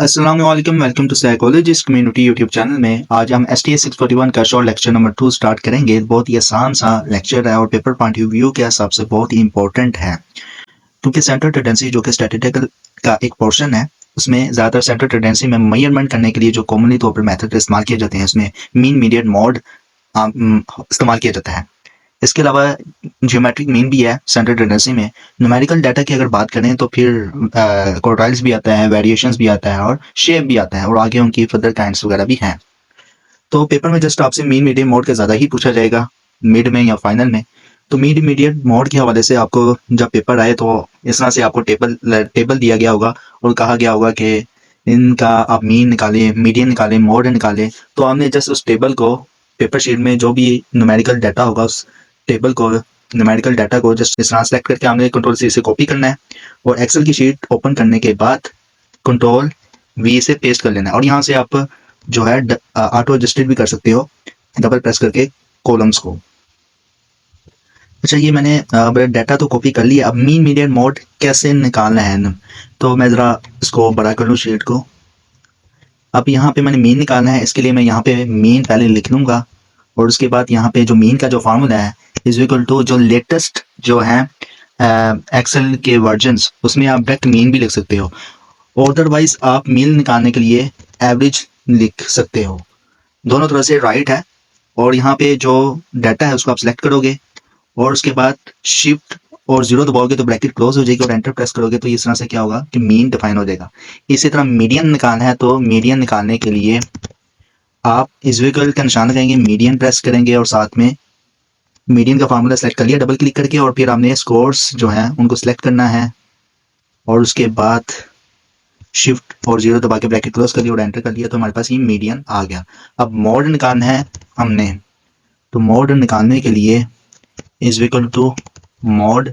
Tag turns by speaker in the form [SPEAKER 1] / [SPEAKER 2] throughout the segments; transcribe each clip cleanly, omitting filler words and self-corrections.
[SPEAKER 1] अस्सलाम वालेकुम, welcome to psychologist community YouTube channel में। आज हम STS 641 का शॉर्ट लेक्चर नंबर 2 स्टार्ट करेंगे। बहुत ही आसान सा लेक्चर है और पेपर पॉइंट ऑफ व्यू के हिसाब से बहुत ही इंपॉर्टेंट है, क्योंकि सेंट्रल टेंडेंसी जो कि स्टैटिस्टिकल का एक पोर्शन है, उसमें ज़्यादातर सेंट्रल टेंडेंसी में मेजरमेंट करने के लिए जो कॉमनली तौर पर मेथड इस्तेमाल किए जाते हैं, उसमें मीन, मीडियन, मॉड इस्तेमाल किया जाता है। इसके अलावा ज्योमेट्रिक मीन भी है सेंट्रल टेंडेंसी में। न्यूमेरिकल डाटा की अगर बात करें तो फिर क्वार्टाइल्स भी आता है, वेरिएशंस भी आता है और शेप भी आता है, और आगे उनकी फर्दर काइंड्स वगैरह भी हैं। तो पेपर में जस्ट आपसे मीन, मीडियन, मोड का ज़्यादा ही पूछा जाएगा, मिड में या फाइनल में। तो मिड, मीडियन, मोड के हवाले से आपको जब पेपर आए तो इस तरह से आपको टेबल दिया गया होगा और कहा गया होगा कि इनका आप मीन निकालें, मीडियन निकालें, मोड निकालें। तो आपने जस्ट उस टेबल को पेपर शीट में जो भी न्यूमेरिकल डाटा होगा, उस टेबल को, न्यूमेरिकल डाटा को जस्ट इस तरह सेलेक्ट करके हमने कंट्रोल सी से कॉपी करना है, और एक्सेल की शीट ओपन करने के बाद कंट्रोल वी से पेस्ट कर लेना है। और यहाँ से आप जो है ऑटो एडजस्टेड भी कर सकते हो डबल प्रेस करके कॉलम्स को। अच्छा, ये मैंने अब डाटा तो कॉपी कर लिया। अब मीन, मीडियन, मोड कैसे निकालना है, तो मैं ज़रा इसको बड़ा कर लूँ शीट को। अब यहाँ पे मैंने मीन निकालना है, इसके लिए मैं यहाँ पे मीन पहले लिख लूँगा, और उसके बाद यहाँ पे जो मीन का जो फार्मूला है इज इक्वल टू जो लेटेस्ट जो है एक्सेल के वर्जन्स, उसमें आप डायरेक्ट मीन भी लिख सकते हो। अदरवाइज आप मीन निकालने के लिए एवरेज लिख सकते हो। दोनों तरह से राइट है। और यहाँ पे जो डाटा है उसको आप सिलेक्ट करोगे, और उसके बाद शिफ्ट और 0 दबाओगे तो ब्रैकेट क्लोज हो जाएगी, और एंटर प्रेस करोगे तो इस तरह से क्या होगा कि मीन डिफाइन हो जाएगा। इसी तरह मीडियन निकालना है, तो मीडियन निकालने के लिए आप इक्वल का निशान लगाएंगे, मीडियन प्रेस करेंगे और साथ में मीडियन का फार्मूला सेलेक्ट कर लिया डबल क्लिक करके, और फिर आपने स्कोर्स जो है उनको सेलेक्ट करना है, और उसके बाद शिफ्ट और 0 दबा के ब्रैकेट क्लोज कर लिया और एंटर कर लिया, तो हमारे पास ये मीडियन आ गया। अब मोड निकालना है हमने, तो मोड निकालने के लिए is equal to mode,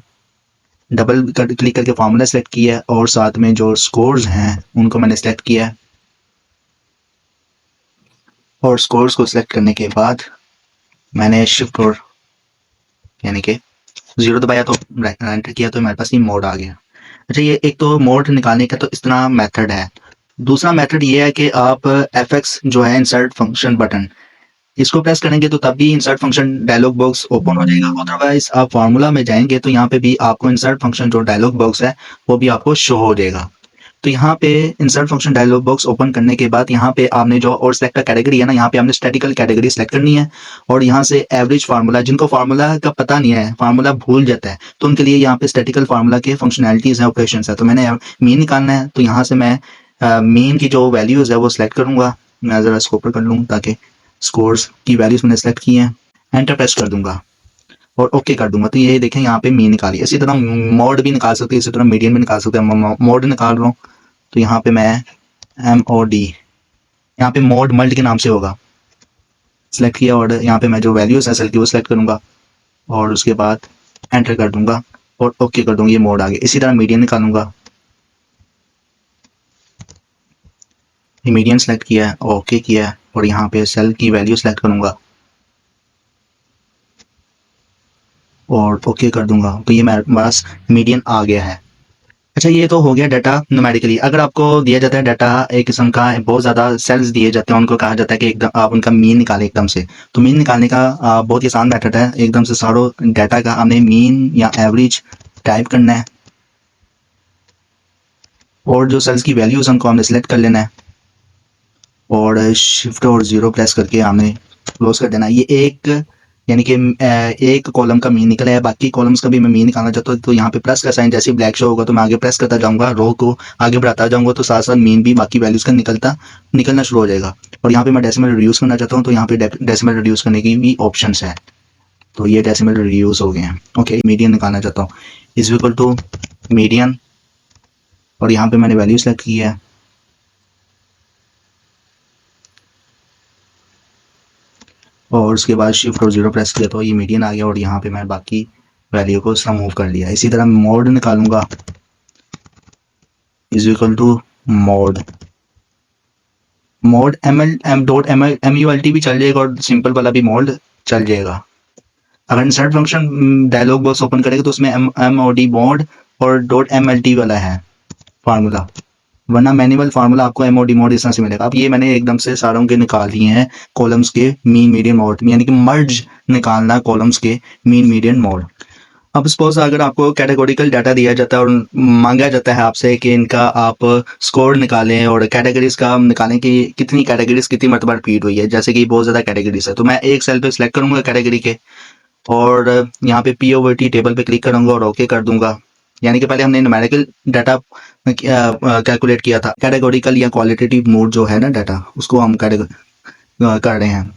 [SPEAKER 1] double click करके फार्मूला सेलेक्ट किया है, और साथ में जो स्कोर्स हैं उनको मैंने सेलेक्ट किया है, और स्कोर्स को सेलेक्ट करने के बाद मैंने शिफ्ट और यानी कि 0 दबाया तो एंटर किया, तो हमारे पास ये मोड आ गया। अच्छा, ये एक तो मोड निकालने का तो इस तरह मेथड है। दूसरा मेथड ये है कि आप FX जो है इंसर्ट फंक्शन बटन, इसको प्रेस करेंगे तो तब भी insert function dialog box open हो जाएगा। अदरवाइज आप फार्मूला में जाएंगे तो यहाँ पे भी आपको इंसर्ट फंक्शन जो डायलॉग बॉक्स है वो भी आपको शो हो जाएगा। तो यहाँ पे insert function dialog box open करने के बाद यहाँ पे आपने जो और सिलेक्ट का कैटेगरी है ना, यहाँ पे आपने स्टैटिकल कैटेगरी सेलेक्ट करनी है, और यहाँ से एवरेज फार्मूला, जिनको फार्मूला का पता नहीं है, फार्मूला भूल जाता है, तो उनके लिए यहाँ पे स्टैटिकल फार्मूला के फंक्शनैलिटीज है, ऑपरेशन है। तो मैंने मीन निकालना है, तो यहाँ से मैं मीन की जो वैल्यूज है वो सिलेक्ट करूंगा। मैं ज़रा इसको ऊपर कर लूँ ताकि स्कोर्स की वैल्यूज मैंने सेलेक्ट की हैं, एंटर प्रेस कर दूंगा और ओके कर दूंगा। तो ये देखें यहाँ पे मीन निकाली। इसी तरह मोड भी निकाल सकते हैं, इसी तरह मीडियन भी निकाल सकते हैं। मोड निकाल रहा हूँ तो यहाँ पे मैं MOD, यहाँ पे मोड मल्ट के नाम से होगा, सेलेक्ट किया, और यहाँ पे मैं जो वैल्यूज है सेल की वो सेलेक्ट करूंगा, और उसके बाद एंटर कर दूंगा और ओके कर दूंगा, ये मोड आ गया। इसी तरह मीडियन निकालूंगा, मीडियन सेलेक्ट किया है, ओके किया है, और यहाँ पे सेल की वैल्यू सेलेक्ट करूंगा और ओके कर दूंगा, तो ये मेरे पास मीडियन आ गया है। अच्छा, ये तो हो गया डाटा न्यूमेरिकली। अगर आपको दिया जाता है डाटा एक किस्म का, बहुत ज़्यादा सेल्स दिए जाते हैं, उनको कहा जाता है कि एकदम आप उनका मीन निकालें एकदम से। तो मीन निकालने का बहुत ही आसान मेथड है। एकदम से सारों डाटा का हमने मीन या एवरेज टाइप करना है, और जो सेल्स की वैल्यूज उनको हमने सेलेक्ट कर लेना है, और शिफ्ट और 0 प्रेस करके हमने क्लोज कर देना है। ये एक यानी कि एक कॉलम का मीन निकला है। बाकी कॉलम्स का भी मैं मीन निकालना चाहता हूँ, तो यहाँ पे प्लस का साइन जैसे ब्लैक शो होगा तो मैं आगे प्रेस करता जाऊँगा, रो को आगे बढ़ाता जाऊँगा, तो साथ साथ मीन भी बाकी वैल्यूज़ का निकलना शुरू हो जाएगा। और यहाँ पे मैं डेसिमल रिड्यूस करना चाहता हूँ, तो यहाँ पे डेसिमल रिड्यूस करने की भी ऑप्शन है, तो ये डेसिमल रिड्यूस हो गए हैं। ओके, मीडियन निकालना चाहता हूँ, इज इक्वल टू मीडियन, और यहाँ पे मैंने वैल्यू सेलेक्ट की है, और उसके बाद शिफ्ट और 0 प्रेस किया तो ये मीडियन आ गया, और यहाँ पे मैं बाकी वैल्यू को मूव कर लिया। इसी तरह मोड निकालूंगा, is equal to mode, mode MULT भी चल जाएगा, और सिंपल वाला भी मोड चल जाएगा। अगर insert function dialog box open करेगा तो उसमें MOD मोड और .MLT वाला है फार्मूला, वरना मैनुअल फार्मूला आपको एमओ डिमोड इस तरह से मिलेगा। अब ये मैंने एकदम से सारों के निकाल दिए हैं कॉलम्स के मीन मीडियन मोड, यानी कि मर्ज निकालना कॉलम्स के मीन मीडियन मोड। अब सपोज अगर आपको कैटेगोरिकल डाटा दिया जाता है और मांगा जाता है आपसे कि इनका आप स्कोर निकालें और कैटेगरीज का निकालें कि कितनी कैटेगरीज कितनी मरतबा रिपीट हुई है, जैसे कि बहुत ज़्यादा कैटेगरीज है, तो मैं एक सेल पे सिलेक्ट करूंगा कैटेगरी के और यहाँ पे POVT टेबल पे क्लिक करूंगा और ओके कर दूंगा। यानी कि पहले हमने न्यूमेरिकल डाटा कैलकुलेट किया था, कैटेगोरिकल या क्वालिटेटिव मोड जो है ना डाटा, उसको हम कर रहे हैं।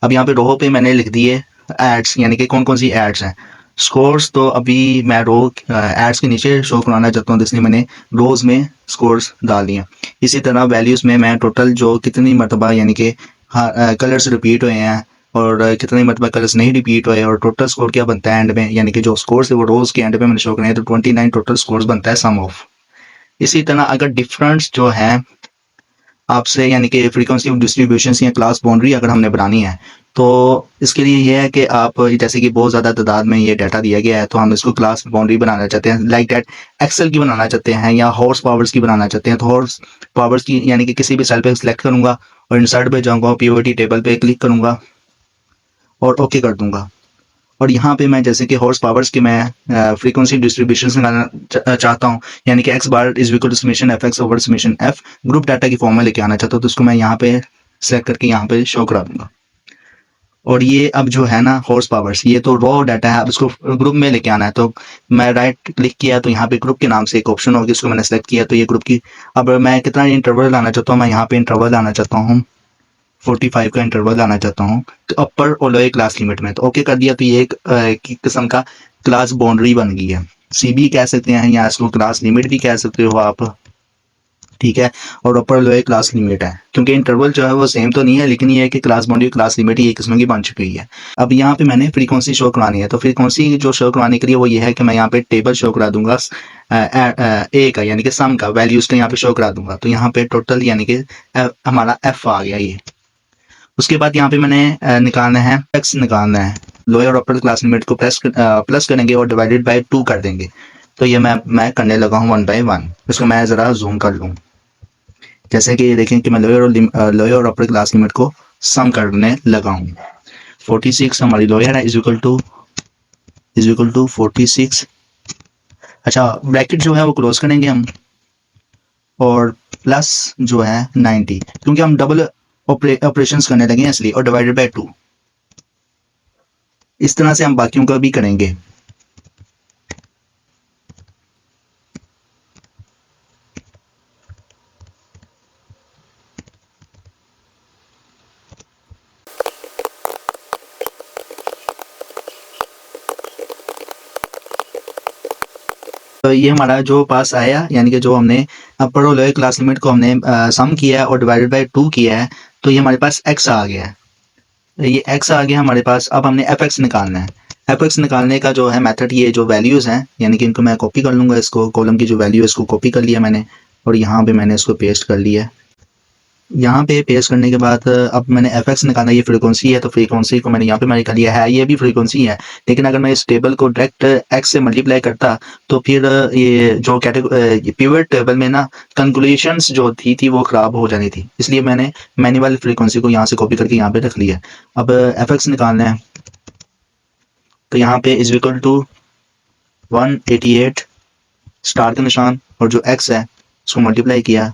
[SPEAKER 1] अब यहाँ पे रो पे मैंने लिख दिए एड्स, यानी कि कौन कौन सी एड्स हैं। स्कोर्स तो अभी मैं रो एड्स के नीचे शो कराना चाहता हूँ, इसलिए मैंने रोज में स्कोर्स डाल दिए। इसी तरह वैल्यूज़ में मैं टोटल जो कितनी मरतबा यानी कि कलर्स रिपीट हुए हैं और कितनी मरतबा कलर्स नहीं रिपीट हुए और टोटल स्कोर क्या बनता है एंड में, यानी कि जो स्कोर्स है वो रोज के एंड में मैंने शो कराए तो 29 टोटल स्कोर्स बनता है सम ऑफ। इसी तरह अगर डिफरेंस जो है आपसे, यानी कि फ्रीक्वेंसी ऑफ डिस्ट्रीब्यूशन या क्लास बाउंड्री अगर हमने बनानी है तो इसके लिए ये है कि आप जैसे कि बहुत ज़्यादा तादाद में ये डाटा दिया गया है तो हम इसको क्लास बाउंड्री बनाना चाहते हैं, लाइक दैट एक्सेल की बनाना चाहते हैं या हॉर्स पावर्स की बनाना चाहते हैं। तो हॉर्स पावर्स की यानी कि किसी भी सेल पे सिलेक्ट करूंगा और इंसर्ट पे जाऊंगा, POVT टेबल पे क्लिक करूंगा और ओके कर दूंगा। और यहाँ पे मैं जैसे कि हॉर्स पावर्स की मैं फ्रीक्वेंसी डिस्ट्रीब्यूशन लगाना चाहता हूँ, यानी कि x bar is equal to summation f x over summation f, group data की फॉर्म में लेके आना चाहता हूँ, तो उसको मैं यहाँ पे सेलेक्ट करके यहाँ पे शो करा दूंगा। और ये अब जो है ना हॉर्स पावर्स, ये तो रॉ डाटा है, अब इसको ग्रुप में लेके आना है, तो मैं राइट क्लिक किया तो यहाँ पे ग्रुप के नाम से एक ऑप्शन होगी, उसको मैंने सेलेक्ट किया तो ये ग्रुप की, अब मैं कितना इंटरवल लाना चाहता हूँ, मैं यहाँ पे इंटरवल लाना चाहता हूँ 45 का इंटरवल लाना चाहता हूँ तो अपर और लोअर क्लास लिमिट में, तो ओके कर दिया। तो ये एक किस्म का क्लास बाउंड्री बन गई है, CB कह सकते हैं या इसको क्लास लिमिट भी कह सकते हो आप, ठीक है। और अपर लोअर क्लास लिमिट है, क्योंकि इंटरवल जो है वो सेम तो नहीं है, लेकिन ये है कि क्लास बाउंड्री क्लास लिमिट एक किस्म की बन चुकी है। अब यहाँ पे मैंने फ्रीक्वेंसी शो करानी है, तो फ्रीक्वेंसी जो शो कराने के लिए वो ये है कि मैं यहाँ पे टेबल शो करा दूंगा ए का, यानी कि सम का वैल्यूज का यहाँ पे शो करा दूंगा। तो यहाँ पे टोटल यानी कि हमारा F आ गया ये। उसके बाद यहाँ पे मैंने निकालना है एक्स निकालना है, लोअर और अपर क्लास लिमिट को प्लस करेंगे और डिवाइडेड बाय 2 कर देंगे। तो ये मैं करने लगा हूँ 1 by 1। इसको मैं ज़रा जूम कर लूँ, जैसे कि ये देखें कि मैं लोअर और अपर क्लास लिमिट को सम करने लगा हूँ। 46 हमारी लोअर है इज इक्वल टू 46। अच्छा, ब्रैकेट जो है वो क्लोज करेंगे हम और प्लस जो है 90, क्योंकि हम डबल ऑपरेशंस करने लगे हैं इसलिए, और डिवाइडेड बाय 2। इस तरह से हम बाकियों का भी करेंगे। तो ये हमारा जो पास आया, यानी कि जो हमने अपर और लोअर क्लास लिमिट को हमने सम किया है और डिवाइडेड बाय 2 किया है, तो ये हमारे पास x आ गया है। ये x आ गया हमारे पास। अब हमने fx निकालना है। fx निकालने का जो है मेथड, ये जो वैल्यूज़ हैं, यानी कि इनको मैं कॉपी कर लूँगा, इसको कॉलम की जो वैल्यू है इसको कॉपी कर लिया मैंने और यहाँ पे मैंने इसको पेस्ट कर लिया है। यहाँ पे पेस्ट करने के बाद अब मैंने fx निकालना, ये फ्रीक्वेंसी है तो फ्रीक्वेंसी को मैंने यहाँ पे मैंने कर लिया है, ये भी फ्रीक्वेंसी है। लेकिन अगर मैं इस टेबल को डायरेक्ट x से मल्टीप्लाई करता तो फिर ये जो कैटेगरी पिवट टेबल में ना कंक्लूशंस जो थी वो ख़राब हो जानी थी, इसलिए मैंने मैनुअल फ्रीक्वेंसी को यहाँ से कॉपी करके यहाँ पे रख लिया। अब fx निकालना है तो यहाँ पे इज इक्वल टू 188 स्टार का निशान और जो x है उसको मल्टीप्लाई किया,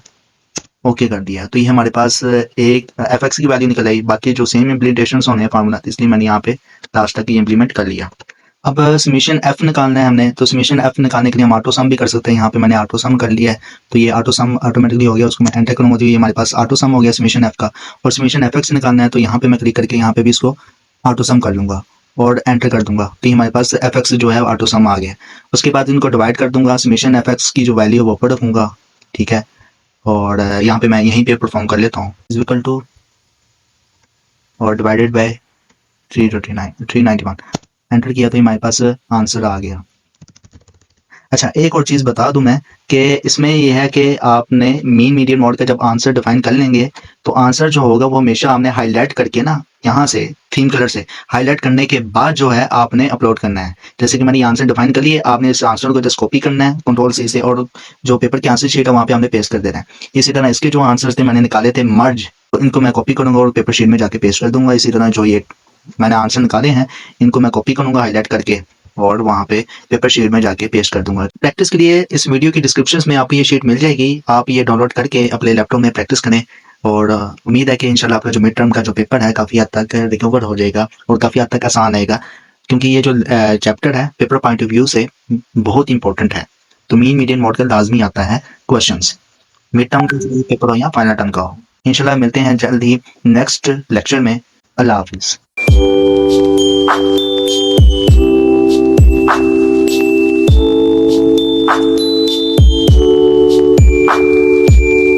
[SPEAKER 1] ओके कर दिया। तो ये हमारे पास एक fx की वैल्यू निकल आई। बाकी जो सेम इम्प्लीमेंटेशन होने हैं फार्मूला, इसलिए मैंने यहाँ पे लास्ट तक ये इम्प्लीमेंट कर लिया। अब समीशन f निकालना है हमने, तो समीशन f निकालने के लिए हम ऑटो सम भी कर सकते हैं। यहाँ पे मैंने ऑटो सम कर लिया है, तो ये ऑटो सम ऑटोमेटिकली हो गया। उसको मैं एंटर करूँगा तो ये हमारे पास ऑटो सम हो गया समीशन f का। और समीशन fx निकालना है तो यहाँ पे मैं क्लिक करके यहाँ पे भी इसको ऑटो सम कर लूँगा और एंटर कर दूंगा, तो हमारे पास fx जो है ऑटो सम आ गया। उसके बाद इनको डिवाइड कर दूंगा, समीशन fx की जो वैल्यू है वो ऊपर रखूँगा, ठीक है। और यहाँ पे मैं यहीं पे परफॉर्म कर लेता हूँ, इज इक्वल टू और डिवाइडेड बाय 391 एंटर किया तो हमारे पास आंसर आ गया। अच्छा, एक और चीज़ बता दूँ मैं कि इसमें ये है कि आपने मीन, मीडियन, मॉड का जब आंसर डिफाइन कर लेंगे, तो आंसर जो होगा वो हमेशा आपने हाइलाइट करके ना यहाँ से थीम कलर से हाइलाइट करने के बाद जो है आपने अपलोड करना है। जैसे कि मैंने ये आंसर डिफाइन कर लिए, आपने इस आंसर को जस्ट कॉपी करना है कंट्रोल सी से और जो पेपर की आंसर शीट है वहाँ पे हमने पेस्ट कर देना है। इसी तरह इसके जो आंसर्स थे मैंने निकाले थे मर्ज, तो इनको मैं कॉपी करूँगा और पेपर शीट में जाके पेस्ट कर दूँगा। इसी तरह जो ये मैंने आंसर निकाले हैं, इनको मैं कॉपी करूँगा हाइलाइट करके और वहाँ पे पेपर शीट में जाके पेस्ट कर दूँगा। प्रैक्टिस के लिए इस वीडियो की डिस्क्रिप्शंस में आपको ये शीट मिल जाएगी। आप ये डाउनलोड करके अपने लैपटॉप में प्रैक्टिस करें और उम्मीद है कि इंशाल्लाह आपका जो मिड टर्म का जो पेपर है काफ़ी हद तक रिकवर हो जाएगा और काफ़ी हद तक आसान रहेगा। क्योंकि ये जो चैप्टर है पेपर पॉइंट ऑफ व्यू से बहुत इंपॉर्टेंट है। तो मीन, मीडियन, मॉड का लाज़मी आता है क्वेश्चंस। मिड टर्म का जो पेपर हो या फाइनल टर्म का हो। इंशाल्लाह मिलते हैं जल्द ही नेक्स्ट लेक्चर में। अल्लाह हाफ़िज़।